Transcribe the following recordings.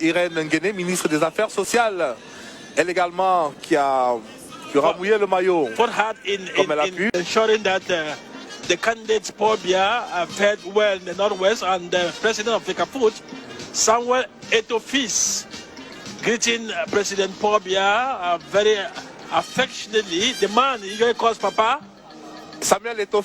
Irène Nguéné, ministre des Affaires sociales, elle également qui aura mouillé le maillot comme elle a pu. Ensuring that the candidates Paul Biya have fared well in the Northwest, and the president of FECAFOOT, Samuel Eto'o greeting President Paul Biya very affectionately. The man he calls Papa. Samuel Eto'o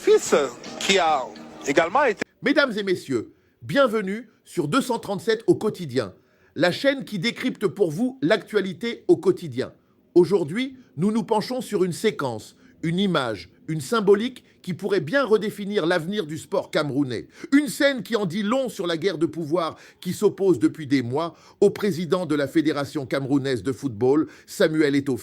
qui a également été... Mesdames et messieurs, bienvenue sur 237 au quotidien, la chaîne qui décrypte pour vous l'actualité au quotidien. Aujourd'hui, nous nous penchons sur une séquence, une image, une symbolique qui pourrait bien redéfinir l'avenir du sport camerounais. Une scène qui en dit long sur la guerre de pouvoir qui s'oppose depuis des mois au président de la Fédération camerounaise de football, Samuel Eto'o,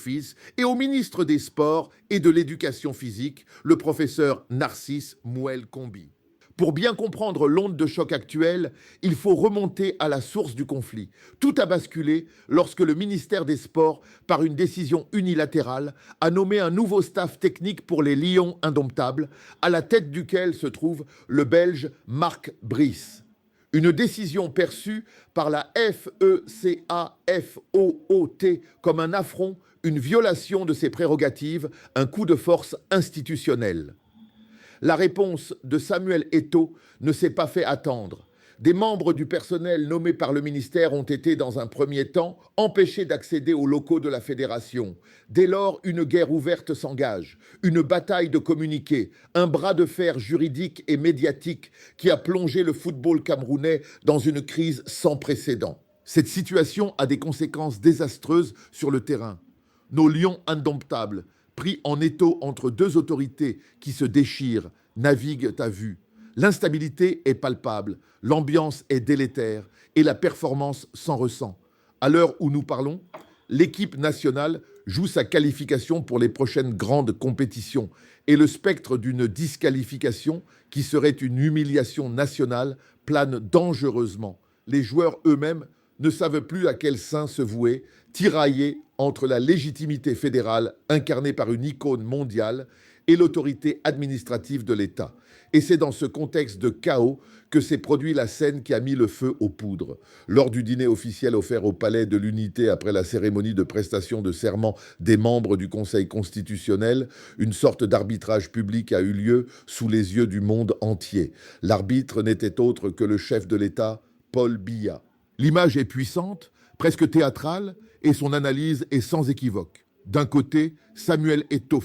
et au ministre des Sports et de l'Éducation physique, le professeur Narcisse Mouel Kombi. Pour bien comprendre l'onde de choc actuelle, il faut remonter à la source du conflit. Tout a basculé lorsque le ministère des Sports, par une décision unilatérale, a nommé un nouveau staff technique pour les Lions indomptables, à la tête duquel se trouve le Belge Marc Brice. Une décision perçue par la FECAFOOT comme un affront, une violation de ses prérogatives, un coup de force institutionnel. La réponse de Samuel Eto'o ne s'est pas fait attendre. Des membres du personnel nommés par le ministère ont été, dans un premier temps, empêchés d'accéder aux locaux de la fédération. Dès lors, une guerre ouverte s'engage, une bataille de communiqués, un bras de fer juridique et médiatique qui a plongé le football camerounais dans une crise sans précédent. Cette situation a des conséquences désastreuses sur le terrain. Nos lions indomptables, pris en étau entre deux autorités qui se déchirent, naviguent à vue. L'instabilité est palpable, l'ambiance est délétère et la performance s'en ressent. À l'heure où nous parlons, l'équipe nationale joue sa qualification pour les prochaines grandes compétitions et le spectre d'une disqualification qui serait une humiliation nationale plane dangereusement. Les joueurs eux-mêmes ne savent plus à quel sein se vouer, tiraillés entre la légitimité fédérale incarnée par une icône mondiale et l'autorité administrative de l'État. Et c'est dans ce contexte de chaos que s'est produit la scène qui a mis le feu aux poudres. Lors du dîner officiel offert au Palais de l'Unité après la cérémonie de prestation de serment des membres du Conseil constitutionnel, une sorte d'arbitrage public a eu lieu sous les yeux du monde entier. L'arbitre n'était autre que le chef de l'État, Paul Biya. L'image est puissante, presque théâtrale, et son analyse est sans équivoque. D'un côté, Samuel Eto'o,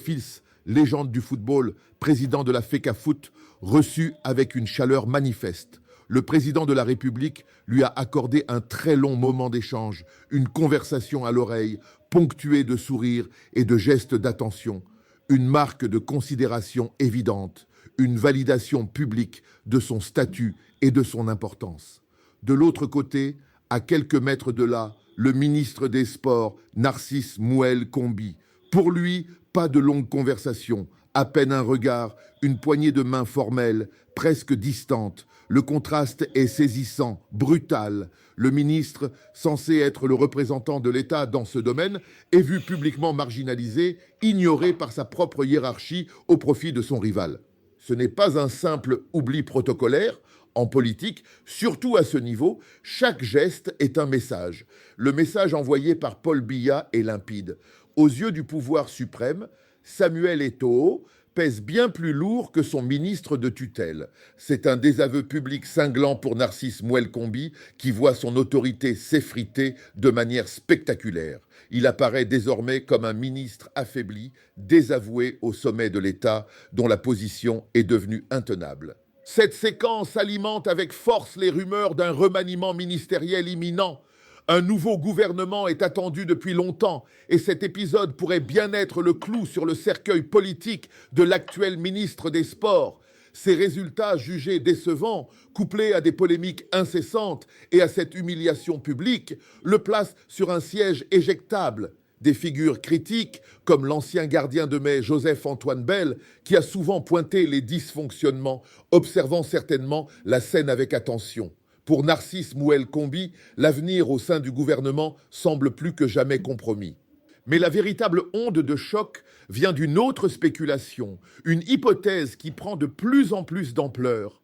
légende du football, président de la FECAFOOT, reçu avec une chaleur manifeste. Le président de la République lui a accordé un très long moment d'échange, une conversation à l'oreille, ponctuée de sourires et de gestes d'attention, une marque de considération évidente, une validation publique de son statut et de son importance. De l'autre côté, à quelques mètres de là, le ministre des Sports, Narcisse Mouel Kombi. Pour lui, pas de longue conversation, à peine un regard, une poignée de main formelle, presque distante. Le contraste est saisissant, brutal. Le ministre, censé être le représentant de l'État dans ce domaine, est vu publiquement marginalisé, ignoré par sa propre hiérarchie au profit de son rival. Ce n'est pas un simple oubli protocolaire. En politique, surtout à ce niveau, chaque geste est un message. Le message envoyé par Paul Biya est limpide. Aux yeux du pouvoir suprême, Samuel Eto'o pèse bien plus lourd que son ministre de tutelle. C'est un désaveu public cinglant pour Narcisse Mouel Kombi qui voit son autorité s'effriter de manière spectaculaire. Il apparaît désormais comme un ministre affaibli, désavoué au sommet de l'État, dont la position est devenue intenable. Cette séquence alimente avec force les rumeurs d'un remaniement ministériel imminent. Un nouveau gouvernement est attendu depuis longtemps et cet épisode pourrait bien être le clou sur le cercueil politique de l'actuel ministre des Sports. Ces résultats jugés décevants, couplés à des polémiques incessantes et à cette humiliation publique, le placent sur un siège éjectable. Des figures critiques, comme l'ancien gardien de mai Joseph-Antoine Bell, qui a souvent pointé les dysfonctionnements, observant certainement la scène avec attention. Pour Narcisse Mouel Kombi, l'avenir au sein du gouvernement semble plus que jamais compromis. Mais la véritable onde de choc vient d'une autre spéculation, une hypothèse qui prend de plus en plus d'ampleur.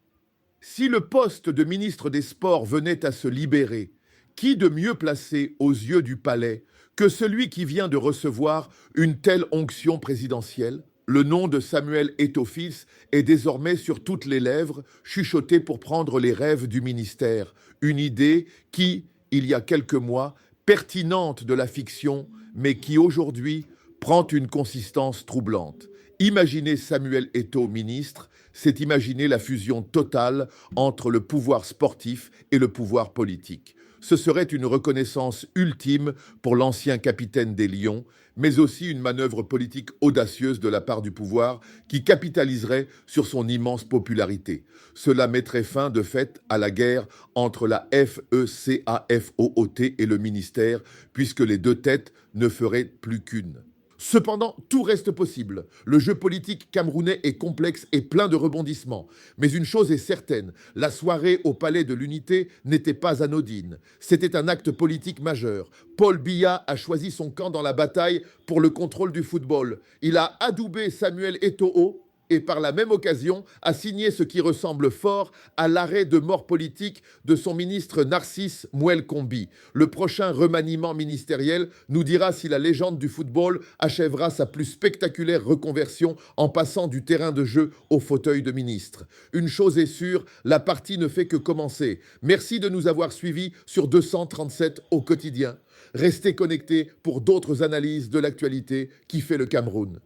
Si le poste de ministre des Sports venait à se libérer, Qui de mieux placé aux yeux du palais que celui qui vient de recevoir une telle onction présidentielle? Le nom de Samuel Eto'o-Fils est désormais sur toutes les lèvres, chuchoté pour prendre les rêves du ministère. Une idée qui, il y a quelques mois, pertinente de la fiction, mais qui aujourd'hui prend une consistance troublante. Imaginer Samuel Eto'o ministre, c'est imaginer la fusion totale entre le pouvoir sportif et le pouvoir politique. Ce serait une reconnaissance ultime pour l'ancien capitaine des Lions, mais aussi une manœuvre politique audacieuse de la part du pouvoir qui capitaliserait sur son immense popularité. Cela mettrait fin de fait à la guerre entre la FECAFOOT et le ministère, puisque les deux têtes ne feraient plus qu'une. Cependant, tout reste possible. Le jeu politique camerounais est complexe et plein de rebondissements. Mais une chose est certaine, la soirée au Palais de l'Unité n'était pas anodine. C'était un acte politique majeur. Paul Biya a choisi son camp dans la bataille pour le contrôle du football. Il a adoubé Samuel Eto'o et par la même occasion a signé ce qui ressemble fort à l'arrêt de mort politique de son ministre Narcisse Mouel-Kombi. Le prochain remaniement ministériel nous dira si la légende du football achèvera sa plus spectaculaire reconversion en passant du terrain de jeu au fauteuil de ministre. Une chose est sûre, la partie ne fait que commencer. Merci de nous avoir suivis sur 237 au quotidien. Restez connectés pour d'autres analyses de l'actualité qui fait le Cameroun.